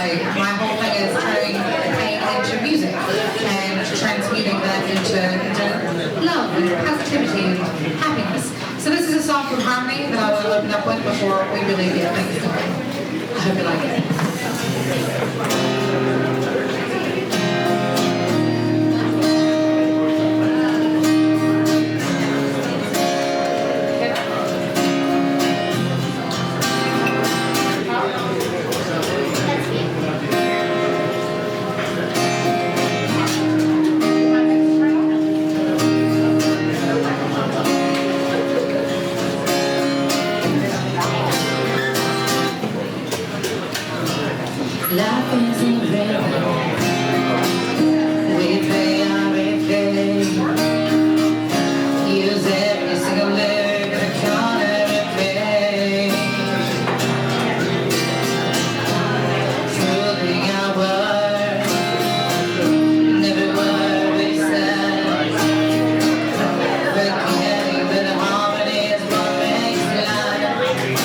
Like, my whole thing is turning pain into music and transmuting that into love and positivity and happiness. So this is a song from Harmony that I want to open up with before we really get things going. I hope you like it. Life isn't real. We pay everything. Use every single lyric to count everything. Truthing our words, every word we say. Forgetting that harmony is what makes life great.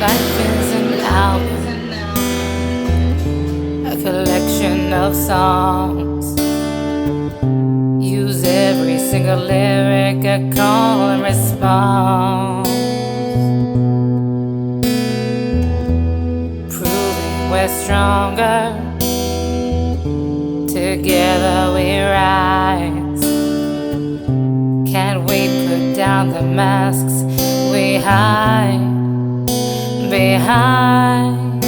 Life is an album, a collection of songs. Use every single lyric, a call and response. Proving we're stronger, together we rise. Can't we put down the masks we hide behind?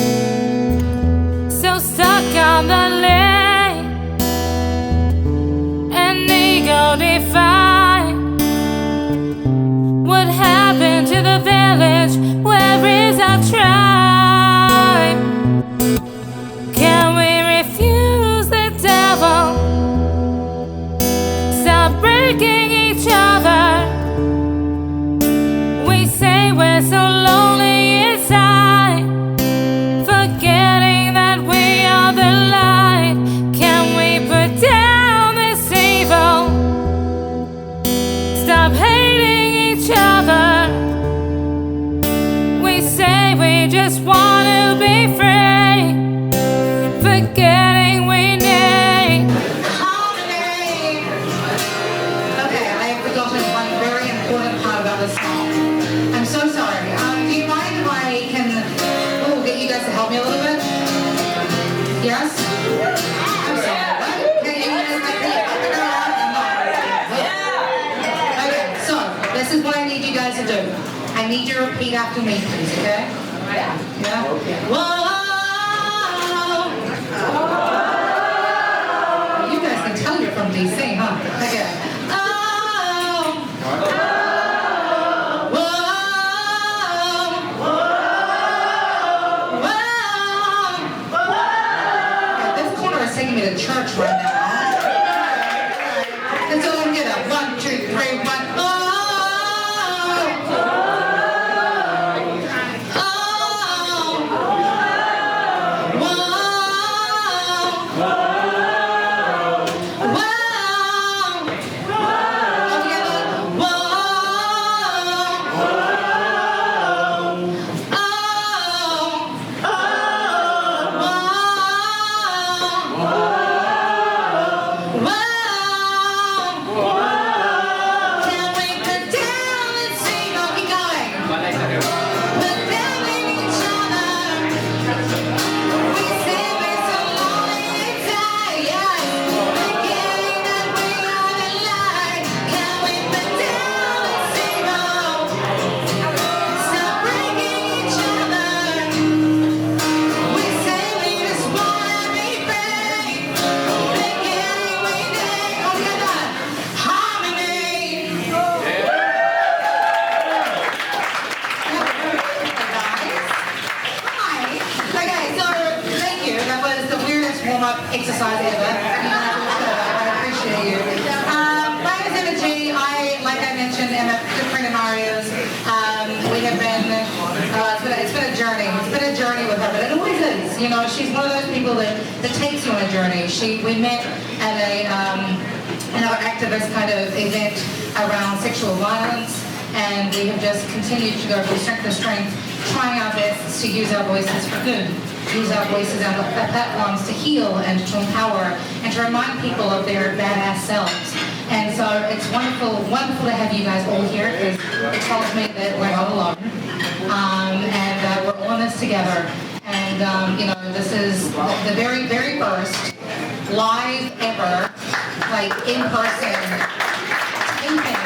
So stuck on the lane, an ego defined. What happened to the village? Where is our tribe? Can we refuse the devil? Stop breaking each other. We say we're so lonely inside, forgetting that we are the light. Can we put down this evil? Stop hating each other. We say we just want to be free, forgetting we need Harmony! Okay, I have forgotten one very important part about this song. I'm so sorry. Do you mind if I can get you guys to help me a little bit? Yes? I'm sorry. What? Can you guys help me out? Okay, so this is what I need you guys to do. I need you to repeat after me, please, okay? Yeah? Whoa! You guys can tell you're from DC, huh? Okay. Taking me to church right now. And so I'm gonna 1, 2, 3, 1. Oh, warm-up exercise ever. I appreciate you. My name is Emma G. Like I mentioned, am a good friend of Mario's. We have been, it's been a journey. It's been a journey with her, but it always is. You know, she's one of those people that takes you on a journey. We met at another activist kind of event around sexual violence, and we have just continued to go from strength to strength, trying our best to use our voices for good, use our voices and our platforms to heal and to empower and to remind people of their badass selves. And so it's wonderful to have you guys all here, because it tells me that we're not alone, and we're all in this together. And you know, this is the very, very first live ever, like in-person taping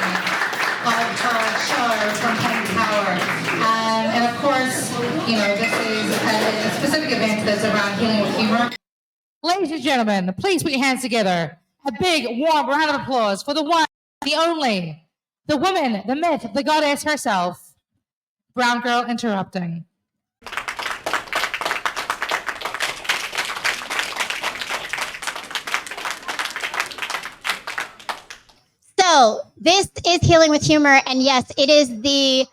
of her show from Pain to Power. And of course, you know, this is a specific event that's around healing with humor. Ladies and gentlemen, please put your hands together. A big, warm round of applause for the one, the only, the woman, the myth, the goddess herself, Brown Girl Interrupting. So this is Healing with Humor, and yes, it is the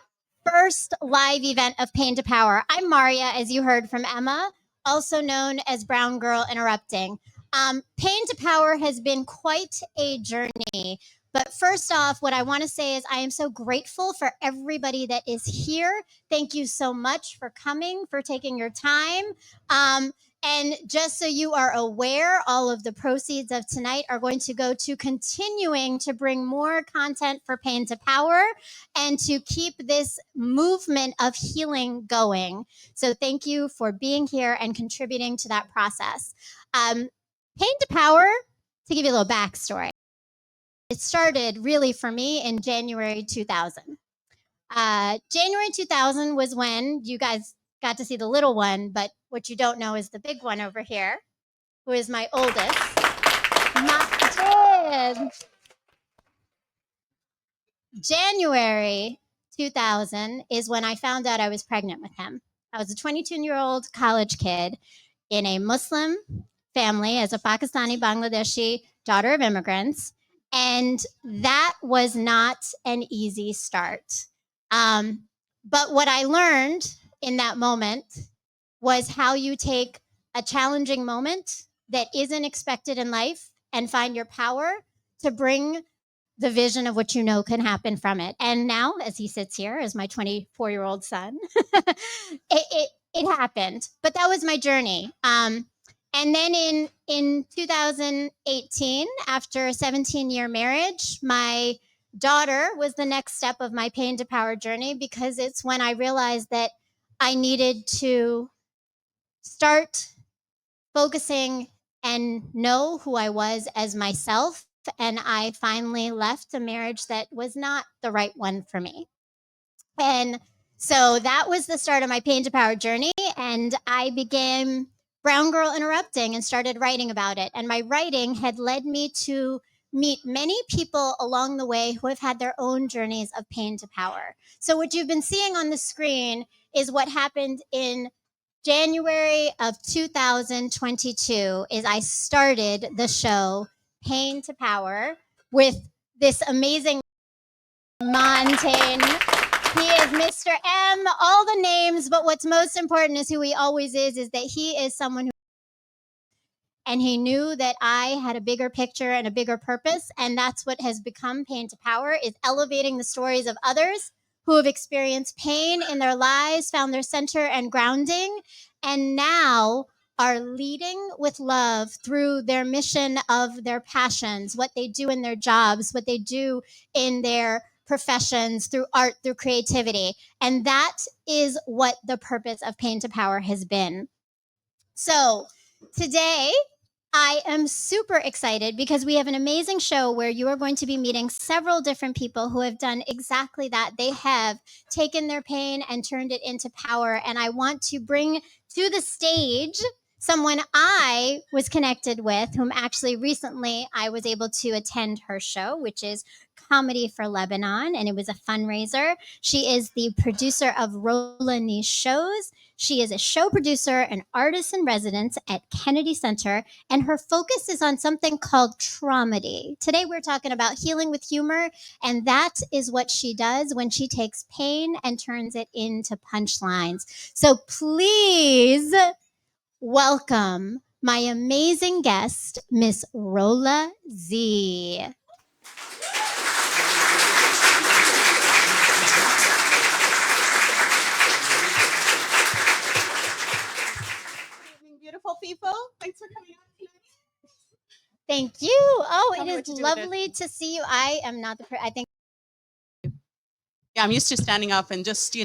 first live event of Pain to Power. I'm Maria, as you heard from Emma, also known as Brown Girl Interrupting. Pain to Power has been quite a journey, but first off, what I want to say is I am so grateful for everybody that is here. Thank you so much for coming, for taking your time. And just so you are aware, all of the proceeds of tonight are going to go to continuing to bring more content for Pain to Power and to keep this movement of healing going. So thank you for being here and contributing to that process. Pain to Power, to give you a little backstory, it started really for me in January 2000. January 2000 was when you guys got to see the little one, but what you don't know is the big one over here, who is my oldest. January 2000 is when I found out I was pregnant with him. I was a 22-year-old college kid in a Muslim family as a Pakistani Bangladeshi daughter of immigrants, and that was not an easy start. But what I learned in that moment was how you take a challenging moment that isn't expected in life and find your power to bring the vision of what you know can happen from it. And now, as he sits here as my 24-year-old son, it happened. But that was my journey. And then in 2018, after a 17-year marriage, my daughter was the next step of my Pain to Power journey, because it's when I realized that I needed to start focusing and know who I was as myself. And I finally left a marriage that was not the right one for me. And so that was the start of my Pain to Power journey. And I became Brown Girl Interrupting and started writing about it. And my writing had led me to meet many people along the way who have had their own journeys of Pain to Power. So what you've been seeing on the screen is what happened in January of 2022 is I started the show Pain to Power with this amazing Montaigne. He is Mr. M, all the names, but what's most important is who he always is that he is someone who, and he knew that I had a bigger picture and a bigger purpose, and that's what has become Pain to Power, is elevating the stories of others who have experienced pain in their lives, found their center and grounding, and now are leading with love through their mission of their passions, what they do in their jobs, what they do in their professions, through art, through creativity. And that is what the purpose of Pain to Power has been. So today, I am super excited because we have an amazing show where you are going to be meeting several different people who have done exactly that. They have taken their pain and turned it into power. And I want to bring to the stage someone I was connected with, whom actually recently I was able to attend her show, which is comedy for Lebanon, and it was a fundraiser. She is the producer of Rolani Shows. She is a show producer and artist in residence at Kennedy Center, and her focus is on something called traumedy. Today, we're talking about healing with humor, and that is what she does when she takes pain and turns it into punchlines. So please welcome my amazing guest, Miss Rola Z. Beautiful people, thanks for coming out tonight. Thank you. Oh, Tell it me is what you do with lovely to see you. I am not the I think Yeah, I'm used to standing up and just,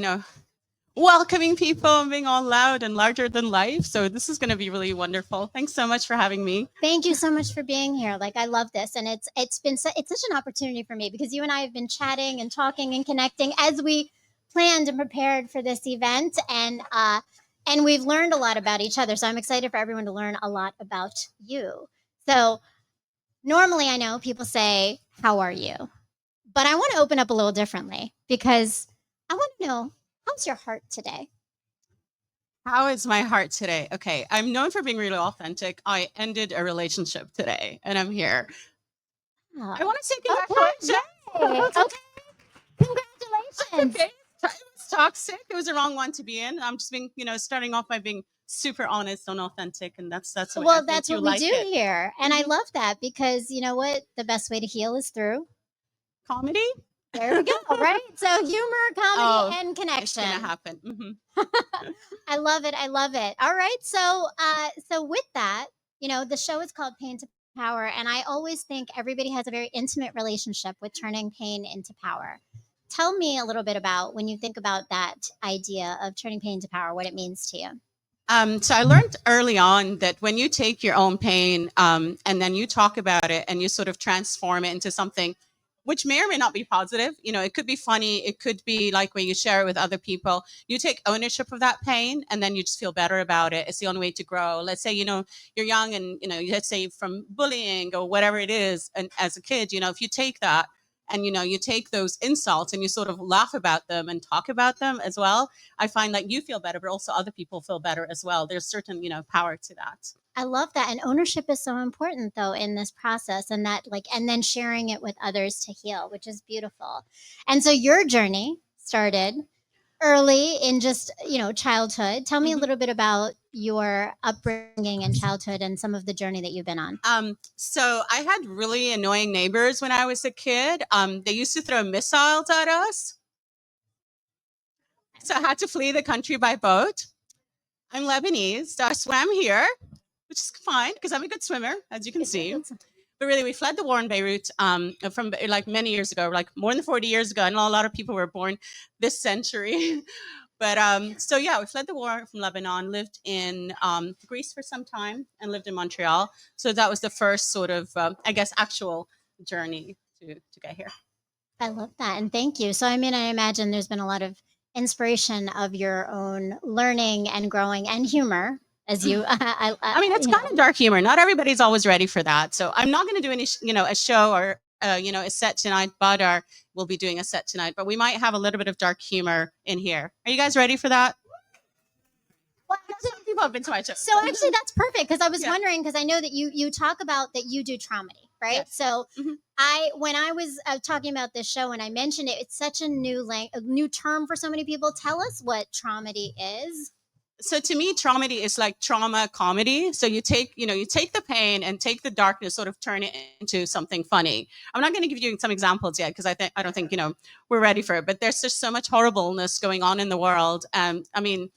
welcoming people and being all loud and larger than life. So this is going to be really wonderful. Thanks so much for having me. thank you so much for being here. Like, I love this, and it's been it's such an opportunity for me because you and I have been chatting and talking and connecting as we planned and prepared for this event, and we've learned a lot about each other. So I'm excited for everyone to learn a lot about you. So normally, I know people say, "How are you?" But I want to open up a little differently because I want to know, how's your heart today? How is my heart today? Okay, I'm known for being really authentic. I ended a relationship today and I'm here. Oh, I want to say okay. congratulations. Yay. Okay. Congratulations. Okay. It was toxic. It was the wrong one to be in. I'm just being, starting off by being super honest and authentic, and that's what I Well, think that's you what we like do it. here. And I Mhm. love that because you know what? The best way to heal is through. Comedy. There we go, right? So humor, Oh, comedy, and it's connection. gonna happen. I love it. I love it. All right. So with that, the show is called Pain to Power, and I always think everybody has a very intimate relationship with turning pain into power. Tell me a little bit about when you think about that idea of turning pain to power, what it means to you. So I learned early on that when you take your own pain and then you talk about it and you sort of transform it into something which may or may not be positive, it could be funny, it could be like when you share it with other people, you take ownership of that pain and then you just feel better about it. It's the only way to grow. Let's say, you're young and, let's say from bullying or whatever it is. And as a kid, if you take that and, you take those insults and you sort of laugh about them and talk about them as well, I find that you feel better, but also other people feel better as well. There's certain, power to that. I love that. And ownership is so important though in this process and and then sharing it with others to heal, which is beautiful. And so your journey started early in just, childhood. Tell me a Mhm. little bit about your upbringing and childhood and some of the journey that you've been on. So I had really annoying neighbors when I was a kid. They used to throw missiles at us. So I had to flee the country by boat. I'm Lebanese, so I swam here, which is fine because I'm a good swimmer, as you can see. But really, we fled the war in Beirut from like many years ago, like more than 40 years ago. I know a lot of people were born this century. But so yeah, we fled the war from Lebanon, lived in Greece for some time, and lived in Montreal. So that was the first sort of, I guess, actual journey to get here. I love that. And thank you. So, I mean, I imagine there's been a lot of inspiration of your own learning and growing and humor as you, I mean, it's kind of dark humor. Not everybody's always ready for that. So I'm not going to do any, a show or, a set tonight, but we'll be doing a set tonight. But we might have a little bit of dark humor in here. Are you guys ready for that? Well, Some people have been to my show. so actually that's perfect because I was Yeah. wondering because I know that you talk about that you do traumedy, right? Yes. So Mhm. when I was talking about this show and I mentioned it, it's such a new term for so many people. Tell us what traumedy is. So to me, traumedy is like trauma comedy. So you take the pain and take the darkness, sort of turn it into something funny. I'm not going to give you some examples yet because I don't think we're ready for it. But there's just so much horribleness going on in the world. I mean,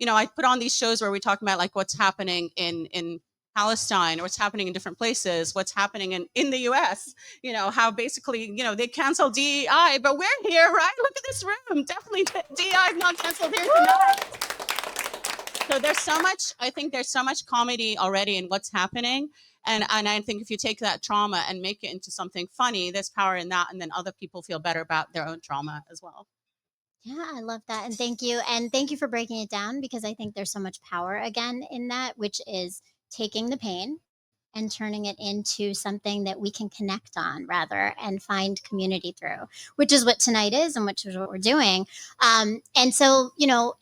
I put on these shows where we talk about like what's happening in Palestine or what's happening in different places, what's happening in the US, how basically, they canceled DEI, but we're here, right? Look at this room. Definitely DEI is not canceled here tonight. So I think there's so much comedy already in what's happening. And I think if you take that trauma and make it into something funny, there's power in that. And then other people feel better about their own trauma as well. Yeah, I love that. And thank you. And thank you for breaking it down because I think there's so much power again in that, which is taking the pain and turning it into something that we can connect on rather and find community through, which is what tonight is and which is what we're doing. And so,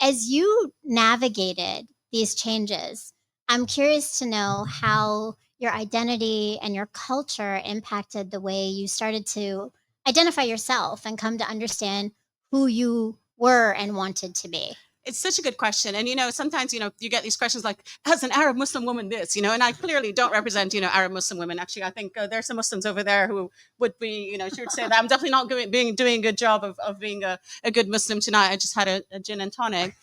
as you navigated these changes, I'm curious to know how your identity and your culture impacted the way you started to identify yourself and come to understand who you were and wanted to be. It's such a good question. And, sometimes, you get these questions like, as an Arab Muslim woman, this, and I clearly don't represent, Arab Muslim women. Actually, I think there's some Muslims over there who would be, she would say that I'm definitely not doing a good job of being a good Muslim tonight. I just had a gin and tonic.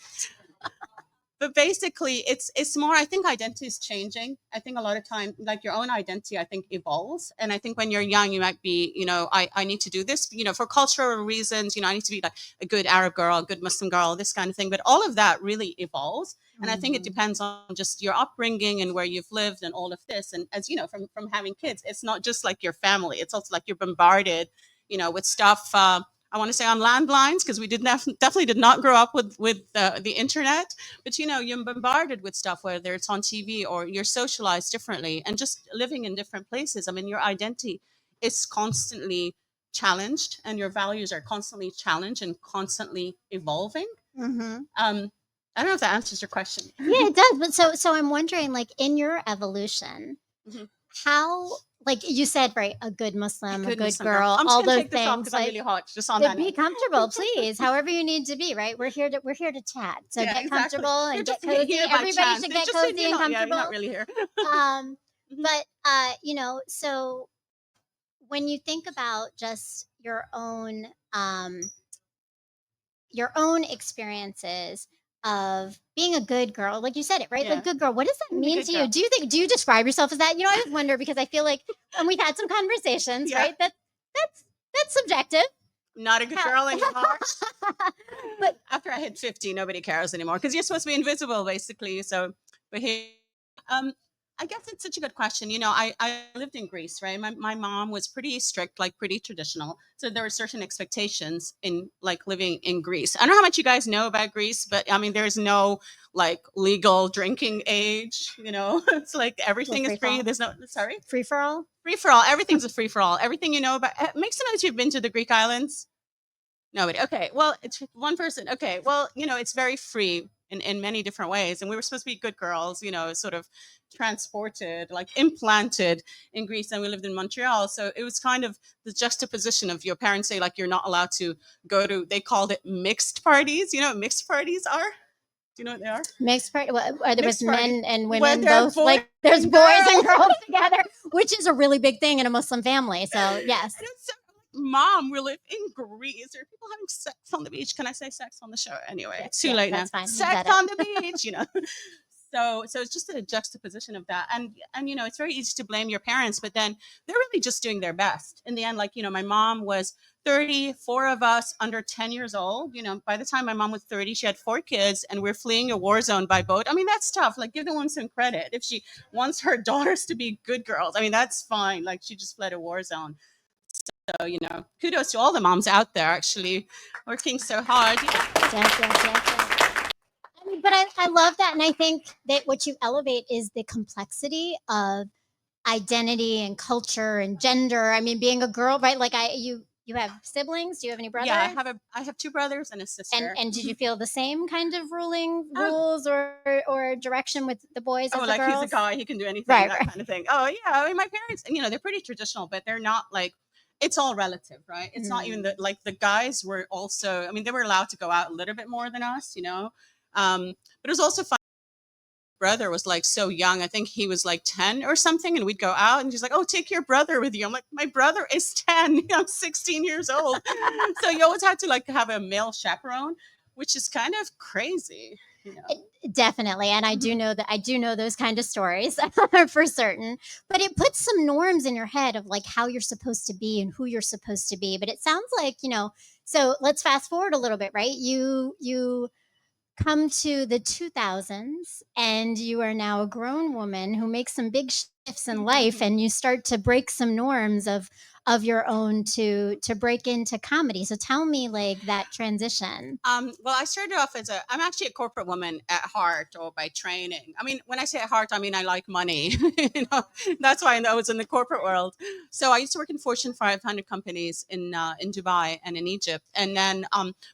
But basically, it's more, I think identity is changing. I think a lot of time, like your own identity, I think evolves. And I think when you're young, you might be, I need to do this, for cultural reasons, I need to be like a good Arab girl, a good Muslim girl, this kind of thing. But all of that really evolves. And I think it depends on just your upbringing and where you've lived and all of this. And as you know, from having kids, it's not just like your family. It's also like you're bombarded, with stuff. I want to say on landlines, because we definitely did not grow up with the internet, but you're bombarded with stuff, whether it's on TV or you're socialized differently and just living in different places. I mean, your identity is constantly challenged and your values are constantly challenged and constantly evolving. Mm-hmm. I don't know if that answers your question. Yeah, it does. But so I'm wondering, like, in your evolution, how, like you said, right, a good Muslim, a good Muslim girl, I'm all just gonna those take this off things. because I'm really hot. Just on Like, that be note. comfortable, please. However you need to be, right? We're here to chat. So Yeah, get exactly. comfortable and You're get just cozy. here by Everybody chance. should It's get just that cozy you're and not- Yeah, comfortable. you're not really here. So when you think about just your own experiences of being a good girl, like you said it, right? Yeah. Like, good girl, what does that Being a mean good to you? girl. Do you describe yourself as that? I just wonder, because I feel like, and we've had some conversations, Yeah. right? That's subjective. Not a good How- girl anymore. But After I hit 50, nobody cares anymore because you're supposed to be invisible, basically. So, but here, I guess it's such a good question. I lived in Greece, right? My mom was pretty strict, like pretty traditional. So there were certain expectations in like living in Greece. I don't know how much you guys know about Greece, but I mean, there's no like legal drinking age. It's like everything is free. free-for-all. There's no, sorry, free for all. free for all. Everything's a free for all. Everything you know about. Make some noise. You've been to the Greek islands. Nobody. Okay. Well, it's one person. Okay. Well, it's very free in many different ways. And we were supposed to be good girls, sort of transported, like implanted in Greece. And we lived in Montreal. So it was kind of the juxtaposition of your parents say, like, you're not allowed to go to, they called it mixed parties. You know what mixed parties are? Do you know what they are? Mixed party, where there was Mixed party. men and Where women there are both, boys like there's and boys and girls. girls together, which is a really big thing in a Muslim family. So yes. And it's so, Mom, we live in Greece. There are people having sex on the beach. Can I say sex on the show? Anyway, it's too late now. That's fine. You Sex said it. on the beach, So it's just a juxtaposition of that. And it's very easy to blame your parents, but then they're really just doing their best. In the end, like, my mom was 30, four of us under 10 years old. By the time my mom was 30, she had 4 kids and we're fleeing a war zone by boat. I mean, that's tough. Like, give the woman some credit. If she wants her daughters to be good girls, I mean, that's fine. Like, she just fled a war zone. So, kudos to all the moms out there actually working so hard. Yes. I mean, but I love that. And I think that what you elevate is the complexity of identity and culture and gender. I mean, being a girl, right? Like you have siblings. Do you have any brothers? Yeah, I have 2 brothers and a sister. And did you feel the same kind of rules or direction with the boys as the like girls? he's a guy, he can do anything, Right. kind of thing. Oh yeah, I mean my parents, they're pretty traditional, but they're not like, it's all relative, right? It's not even the guys were also, I mean, they were allowed to go out a little bit more than us, but it was also fun. Brother was like so young. I think he was like 10 or something, and we'd go out and he's like, oh, take your brother with you. I'm like, my brother is 10. I'm 16 years old. So you always had to like have a male chaperone, which is kind of crazy. Definitely. And I do know those kind of stories for certain, but it puts some norms in your head of like how you're supposed to be and who you're supposed to be. But it sounds like, so let's fast forward a little bit, right? You come to the 2000s and you are now a grown woman who makes some big shifts in life, and you start to break some norms of your own to break into comedy. So tell me, like, that transition. Well, I started off I'm actually a corporate woman at heart or by training. I mean, when I say at heart, I mean, I like money, that's why I was in the corporate world. So I used to work in Fortune 500 companies in Dubai and in Egypt. And then,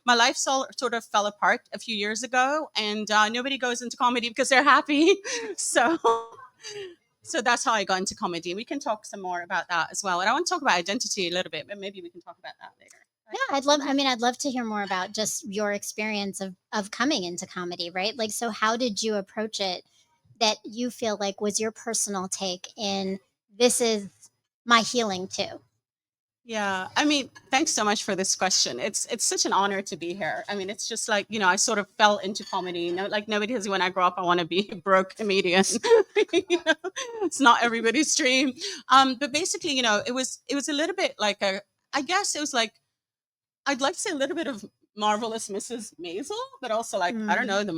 my life sort of fell apart a few years ago, and nobody goes into comedy because they're happy. So, so that's how I got into comedy. We can talk some more about that as well. And I want to talk about identity a little bit, but maybe we can talk about that later. Yeah, I'd love to hear more about just your experience of coming into comedy, right? Like, so how did you approach it that you feel like was your personal take in this is my healing too? Yeah, I mean, thanks so much for this question. It's such an honor to be here. I mean, it's just like, I sort of fell into comedy. Like nobody has when I grow up, I want to be a broke comedian. You know, it's not everybody's dream. But basically, it was a little bit like I guess it was like I'd like to say a little bit of Marvelous Mrs. Maisel, but also like I don't Mm. know the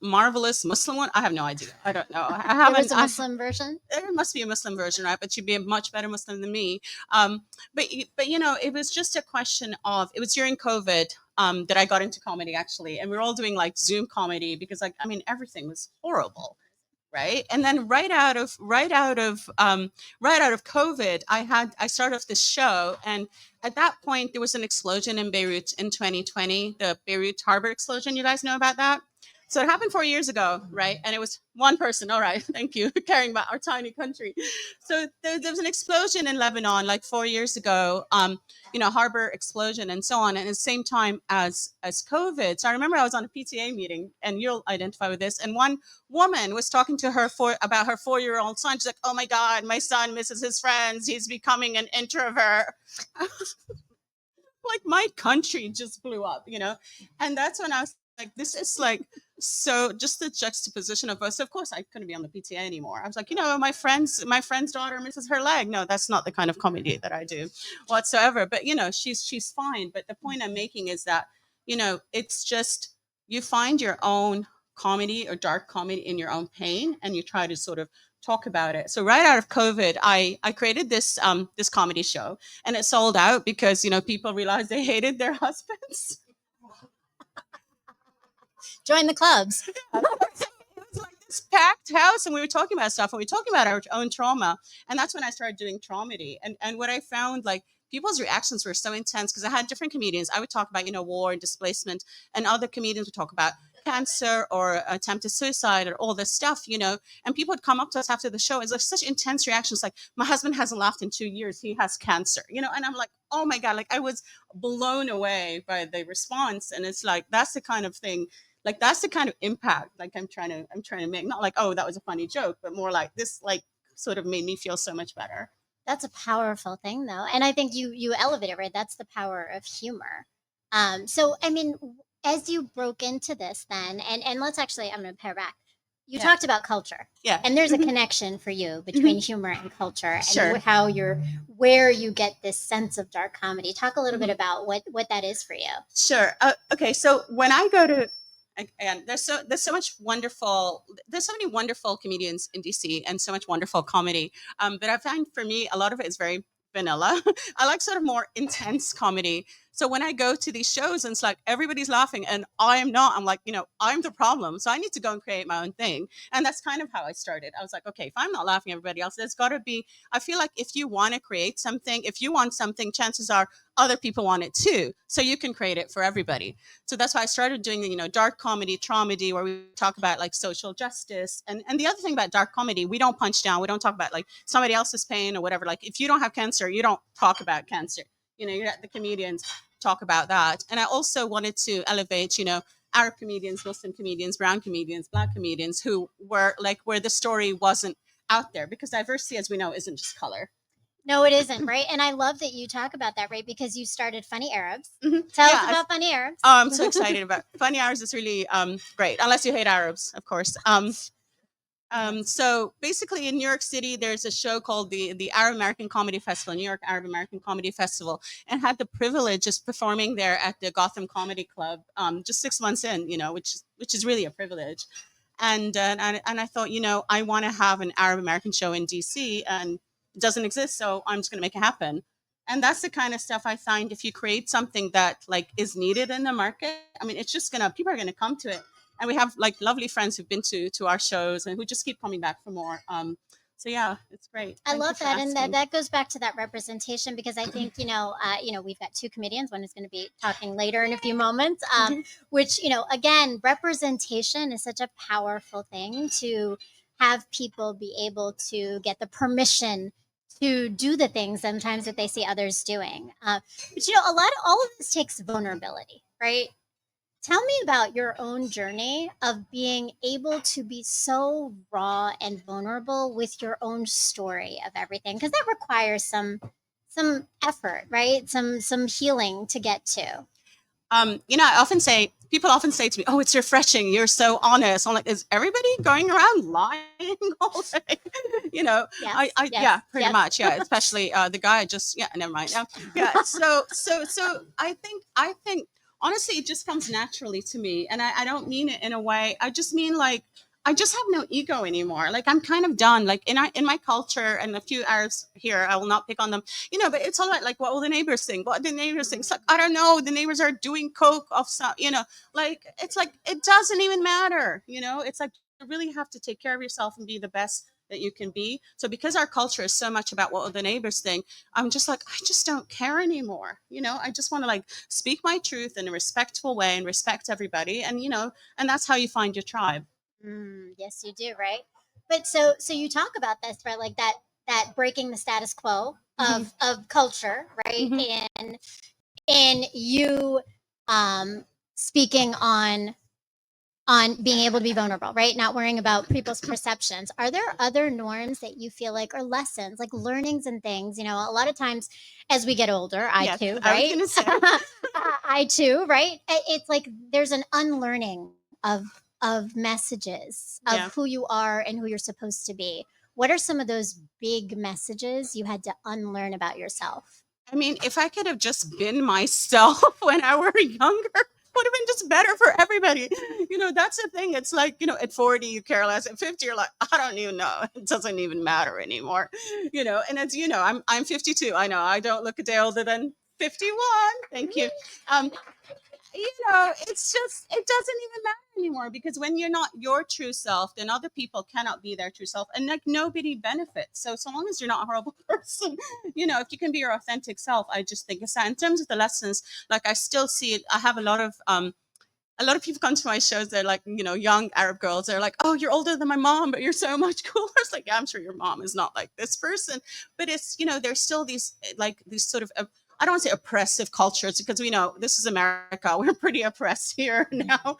Marvelous Muslim one. I have no idea. I don't know. I There haven't. was a Muslim version. There must be a Muslim version, right? But you'd be a much better Muslim than me. But it was just a question of it was during COVID that I got into comedy actually, and we were all doing like Zoom comedy because like I mean everything was horrible, right? And then right out of COVID, I started off this show, and at that point there was an explosion in Beirut in 2020, the Beirut harbor explosion. You guys know about that? So it happened 4 years ago, right? And it was one person. All right, thank you, caring about our tiny country. So there was an explosion in Lebanon like 4 years ago. Harbor explosion and so on, and at the same time as COVID. So I remember I was on a PTA meeting, and you'll identify with this. And one woman was talking to her about her 4-year-old son. She's like, "Oh my God, my son misses his friends. He's becoming an introvert." Like my country just blew up. And that's when I was like, this is like so just the juxtaposition of us. Of course, I couldn't be on the PTA anymore. I was like, my friend's daughter misses her leg. No, that's not the kind of comedy that I do whatsoever. But she's fine. But the point I'm making is that it's just you find your own comedy or dark comedy in your own pain, and you try to sort of talk about it. So right out of COVID, I created this comedy show, and it sold out because people realized they hated their husbands. Join the clubs. It was like this packed house, and we were talking about stuff, and we were talking about our own trauma, and that's when I started doing traumedy. And what I found, like, people's reactions were so intense because I had different comedians. I would talk about war and displacement, and other comedians would talk about cancer or attempted suicide or all this stuff. And people would come up to us after the show. It's like such intense reactions, like, my husband hasn't laughed in 2 years, he has cancer. And I'm like, oh my God, like I was blown away by the response. And it's like that's the kind of thing, like that's the kind of impact like I'm trying to make. Not like, oh, that was a funny joke, but more like this, like, sort of made me feel so much better. That's a powerful thing, though, and I think you elevate it, right? That's the power of humor. So I mean, as you broke into this, then, and let's actually, I'm going to pare back. You Yeah. talked about culture, Yeah. and there's a connection for you between humor and culture, and Sure. how where you get this sense of dark comedy. Talk a little bit about what that is for you. Sure. Okay. So when I go to, and there's so many wonderful comedians in DC and so much wonderful comedy. But I find for me a lot of it is very vanilla. I like sort of more intense comedy. So when I go to these shows and it's like everybody's laughing and I am not, I'm like, I'm the problem. So I need to go and create my own thing. And that's kind of how I started. I was like, okay, if I'm not laughing at everybody else, there's got to be, I feel like if you want to create something, if you want something, chances are other people want it too. So you can create it for everybody. So that's why I started doing the, dark comedy, traumedy, where we talk about like social justice. And the other thing about dark comedy, we don't punch down. We don't talk about like somebody else's pain or whatever. Like if you don't have cancer, you don't talk about cancer. You let the comedians talk about that. And I also wanted to elevate, Arab comedians, Muslim comedians, brown comedians, black comedians who were like where the story wasn't out there, because diversity, as we know, isn't just color. No, it isn't, right? And I love that you talk about that, right? Because you started Funny Arabs. Mhm. Tell Yeah, us about Funny Arabs. Oh, I'm so excited about Funny Hours. Is really great, unless you hate Arabs, of course. So basically in New York City, there's a show called the Arab American Comedy Festival, New York Arab American Comedy Festival, and had the privilege of performing there at the Gotham Comedy Club just 6 months in, which is really a privilege. And I thought, I want to have an Arab American show in DC, and it doesn't exist, so I'm just going to make it happen. And that's the kind of stuff I find, if you create something that like is needed in the market, I mean, it's just gonna, people are gonna come to it. And we have like lovely friends who've been to our shows and who just keep coming back for more. So yeah, it's great. I Thank you love for that, and that, asking. that goes back to that representation, because I think we've got two comedians. One is going to be talking later in a few moments, which again, representation is such a powerful thing, to have people be able to get the permission to do the things sometimes that they see others doing. But all of this takes vulnerability, right? Tell me about your own journey of being able to be so raw and vulnerable with your own story of everything, because that requires some effort, right? Some healing to get to. People often say to me, "Oh, it's refreshing. You're so honest." I'm like, "Is everybody going around lying all day?" Yes, Yeah, pretty yes. much, yeah. Especially the guy yeah, never mind. Yeah, so I think honestly, it just comes naturally to me, and I don't mean it in a way. I just mean like, I just have no ego anymore. Like, I'm kind of done. Like in my culture, and a few Arabs here, I will not pick on them, but it's all like, what will the neighbors think? What do the neighbors think? It's like, I don't know. The neighbors are doing coke off some, like, it's like, it doesn't even matter. It's like, you really have to take care of yourself and be the best that you can be. So because our culture is so much about what will the neighbors think, I'm just like, I just don't care anymore. I just want to like speak my truth in a respectful way and respect everybody. And that's how you find your tribe. Yes, you do, right? But so you talk about this, right? Like that breaking the status quo of culture, right? Mhm. And you speaking on being able to be vulnerable, right? Not worrying about people's perceptions. Are there other norms that you feel like, or lessons, like learnings and things? A lot of times as we get older, I Yes, too, I was right? gonna say. I too, right? It's like there's an unlearning of messages of Yeah. who you are and who you're supposed to be. What are some of those big messages you had to unlearn about yourself? I mean, if I could have just been myself when I were younger, would have been just better for everybody. That's the thing. It's like, at 40, you care less. At 50, you're like, I don't even know. It doesn't even matter anymore. And it's, I'm 52. I know I don't look a day older than 51. Thank you. Um, it's just, it doesn't even matter anymore, because when you're not your true self, then other people cannot be their true self, and like nobody benefits. So long as you're not a horrible person, if you can be your authentic self, I just think it's that. In terms of the lessons, like, I still see it. I have a lot of people come to my shows. They're like, young Arab girls. They're like, "Oh, you're older than my mom, but you're so much cooler." It's like, yeah, I'm sure your mom is not like this person, but it's, there's still these, like, these sort of, I don't want to say oppressive cultures, because we know this is America. We're pretty oppressed here now,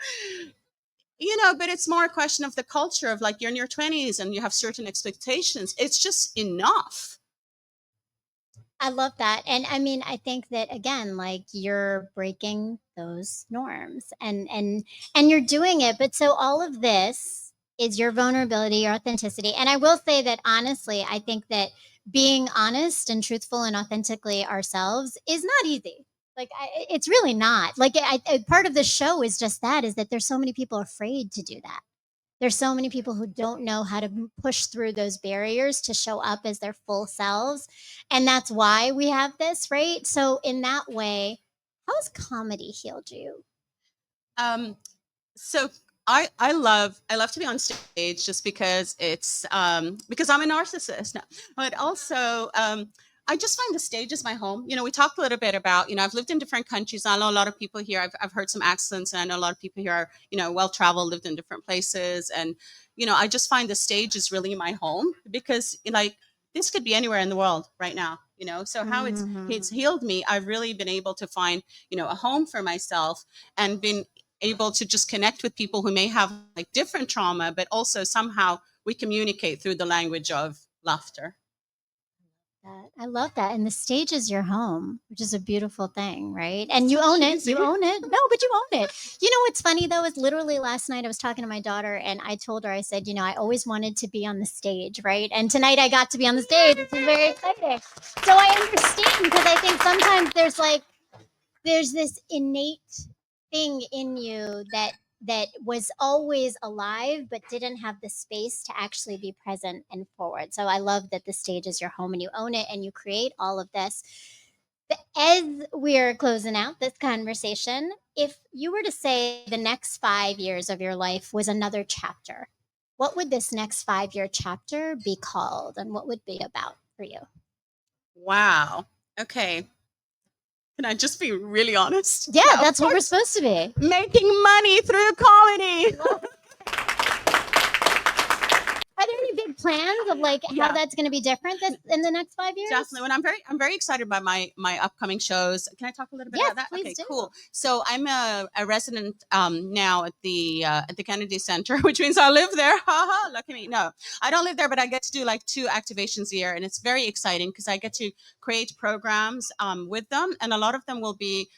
but it's more a question of the culture of, like, you're in your 20s and you have certain expectations. It's just enough. I love that. And I mean, I think that again, like you're breaking those norms and you're doing it. But so all of this is your vulnerability, your authenticity. And I will say that honestly, I think that being honest and truthful and authentically ourselves is not easy. Like it's really not. Like part of the show is just that, is that there's so many people afraid to do that. There's so many people who don't know how to push through those barriers to show up as their full selves. And that's why we have this, right? So, in that way, how has comedy healed you? Um, so I love to be on stage, just because it's because I'm a narcissist. No, but also I just find the stage is my home. We talked a little bit about, I've lived in different countries. I know a lot of people here. I've heard some accents, and I know a lot of people here are, well traveled, lived in different places, and I just find the stage is really my home, because like, this could be anywhere in the world right now. So how it's Mhm. healed me. I've really been able to find, a home for myself, and been able to just connect with people who may have like different trauma, but also somehow we communicate through the language of laughter. I love that. And the stage is your home, which is a beautiful thing, right? And you own it. Cheesy. You own it. No, but you own it. What's funny though is literally last night I was talking to my daughter and I told her, I said, I always wanted to be on the stage, right? And tonight I got to be on the stage. It's very exciting. So I understand, because I think sometimes there's this innate thing in you that that was always alive but didn't have the space to actually be present and forward. So I love that the stage is your home and you own it and you create all of this. As we're closing out this conversation, if you were to say the next 5 years of your life was another chapter, what would this next 5 year chapter be called and what would it be about for you? Wow. Okay. Can I just be really honest? Yeah, of that's what we're course. supposed to be. Making money through comedy. Are there any big plans of like how Yeah. that's going to be different in the next 5 years? Definitely. When I'm very excited about my upcoming shows. Can I talk a little bit Yes, about that? please Okay, do. cool. So I'm a resident now at the Kennedy Center, which means I live there. Haha, lucky me. No, I don't live there, but I get to do like 2 activations a year, and it's very exciting because I get to create programs with them, and a lot of them will be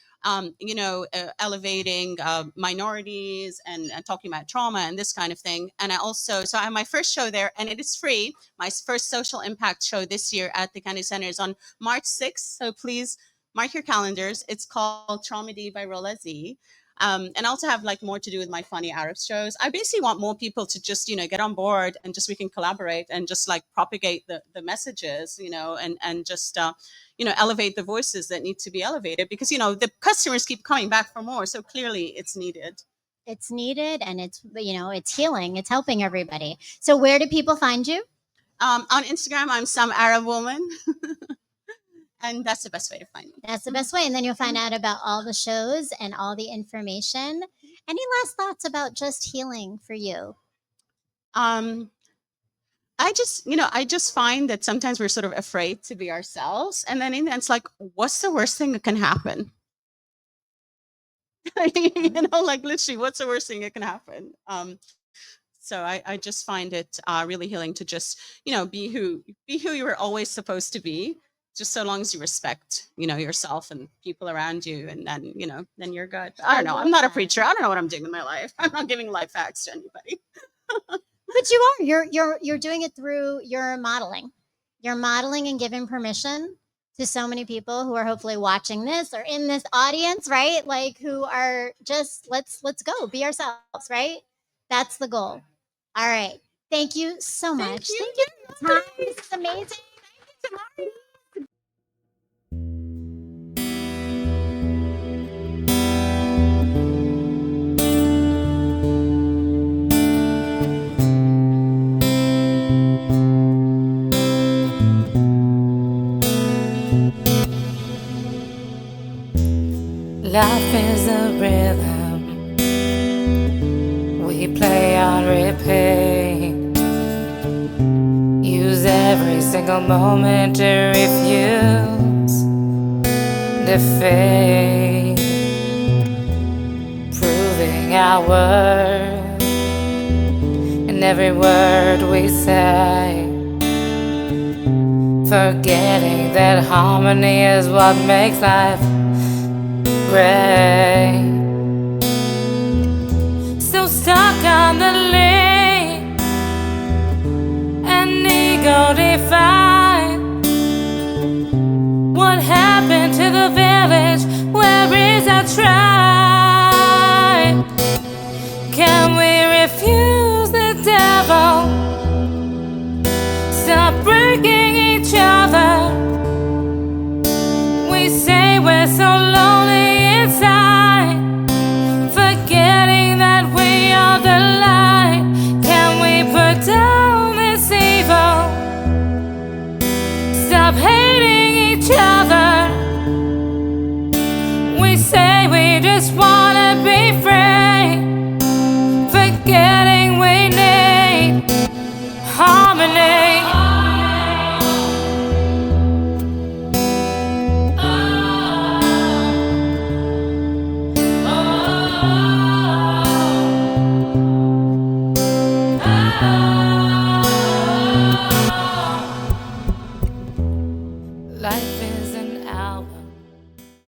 elevating minorities and talking about trauma and this kind of thing. And so I have my first show there, and it is free. My first social impact show this year at the Kennedy Center is on March 6th. So please mark your calendars. It's called Traumedy by Rola Z. And I also have like more to do with my funny Arab shows. I basically want more people to just, get on board and just we can collaborate and just like propagate the messages, and just, elevate the voices that need to be elevated because, the customers keep coming back for more. So clearly it's needed. It's needed and it's healing. It's helping everybody. So where do people find you? On Instagram, I'm some Arab woman. And that's the best way to find me. That's the best way. And then you'll find out about all the shows and all the information. Any last thoughts about just healing for you? I just find that sometimes we're sort of afraid to be ourselves. And then it's like, what's the worst thing that can happen? Like literally, what's the worst thing that can happen? So I just find it really healing to just, be who you were always supposed to be, just so long as you respect, yourself and people around you. And then, then you're good. I don't know. I'm not a preacher. I don't know what I'm doing with my life. I'm not giving life hacks to anybody. But you are. You're doing it through your modeling. You're modeling and giving permission to so many people who are hopefully watching this or in this audience, right? Like who are just let's go, be ourselves, right? That's the goal. All right. Thank you so much. you. Thank you for your time. This is amazing. Thank you, Tamari. Life is a rhythm we play on repeat. Use every single moment to refuse defeat, proving our worth in every word we say, forgetting that harmony is what makes life great. So stuck on the lane, an ego defined. What happened to the village? Where is our tribe? Can we refuse the devil? Stop breaking each other. We say we're so lonely inside, forgetting that we are the light. Can we put down this evil? Stop hating each other. We say we just wanna be free, forgetting we need harmony. Life is an album